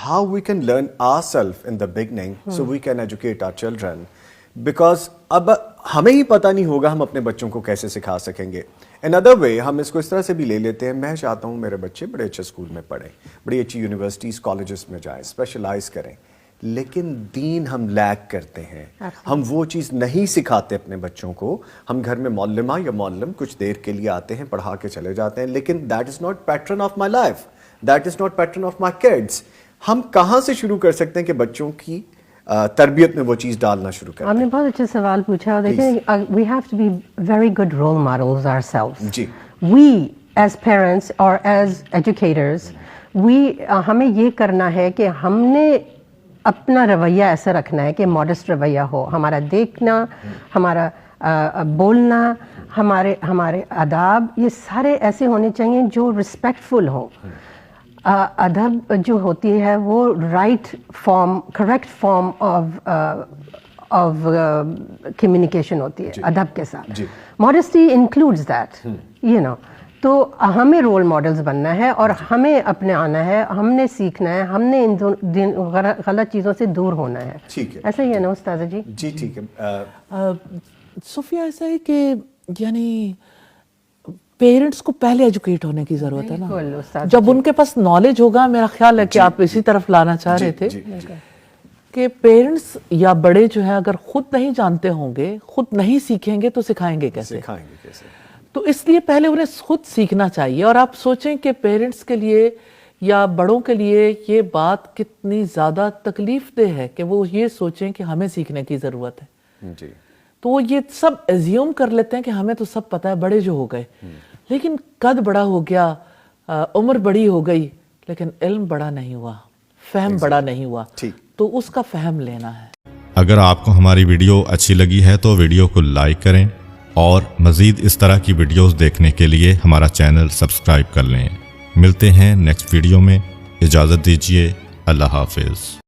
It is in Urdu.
how we can learn ourselves in the beginning so we can educate our children. Because اب ہمیں ہی پتہ نہیں ہوگا ہم اپنے بچوں کو کیسے سکھا سکیں گے. another way ہم اس کو اس طرح سے بھی لے لیتے ہیں, میں چاہتا ہوں میرے بچے بڑے اچھے اسکول میں پڑھیں, بڑی اچھی یونیورسٹیز کالجز میں جائیں, اسپیشلائز کریں, لیکن دین ہم لیک کرتے ہیں. ہم وہ چیز نہیں سکھاتے اپنے بچوں کو. ہم گھر میں معلمہ یا معلم کچھ دیر کے لیے آتے ہیں, پڑھا کے چلے جاتے ہیں, لیکن that is not pattern of my life, that is not pattern of my kids. ہم کہاں سے شروع کر سکتے ہیں کہ بچوں کی تربیت میں وہ چیز ڈالنا شروع کریں؟ آپ نے بہت اچھا سوال پوچھا. دیکھیں, we have to be very good role models ourselves. جی, وی ایز پیرنٹس اور ایز ایجوکیٹرز, ہمیں یہ کرنا ہے کہ ہم نے اپنا رویہ ایسا رکھنا ہے کہ ماڈسٹ رویہ ہو. ہمارا دیکھنا, ہمارا بولنا, ہمارے آداب, یہ سارے ایسے ہونے چاہیے جو رسپیکٹفل ہوں. ادب جو ہوتی ہے وہ right form, correct form of communication ہوتی ہے ادب کے ساتھ. Modesty includes that, you know. تو ہمیں رول ماڈلز بننا ہے اور ہمیں اپنے آنا ہے, ہم نے سیکھنا ہے, ہم نے ان غلط چیزوں سے دور ہونا ہے. ایسا ہی ہے نا استاذہ جی؟ جی ٹھیک ہے. صوفیہ, ایسا ہے کہ یعنی پیرنٹس کو پہلے ایجوکیٹ ہونے کی ضرورت ہے نا. جب ان کے پاس نالج ہوگا, میرا خیال ہے کہ آپ اسی طرف لانا چاہ رہے تھے, کہ پیرنٹس یا بڑے جو ہیں اگر خود نہیں جانتے ہوں گے, خود نہیں سیکھیں گے تو سکھائیں گے کیسے؟ تو اس لیے پہلے انہیں خود سیکھنا چاہیے. اور آپ سوچیں کہ پیرنٹس کے لیے یا بڑوں کے لیے یہ بات کتنی زیادہ تکلیف دہ ہے کہ وہ یہ سوچیں کہ ہمیں سیکھنے کی ضرورت ہے. تو وہ یہ سب ایزیوم کر لیتے ہیں کہ ہمیں تو سب پتہ ہے, بڑے جو ہو گئے. لیکن قد بڑا ہو گیا, عمر بڑی ہو گئی, لیکن علم بڑا نہیں ہوا, فہم بڑا نہیں ہوا. تو اس کا فہم لینا ہے. اگر آپ کو ہماری ویڈیو اچھی لگی ہے تو ویڈیو کو لائک کریں, اور مزید اس طرح کی ویڈیوز دیکھنے کے لیے ہمارا چینل سبسکرائب کر لیں. ملتے ہیں نیکسٹ ویڈیو میں. اجازت دیجیے. اللہ حافظ.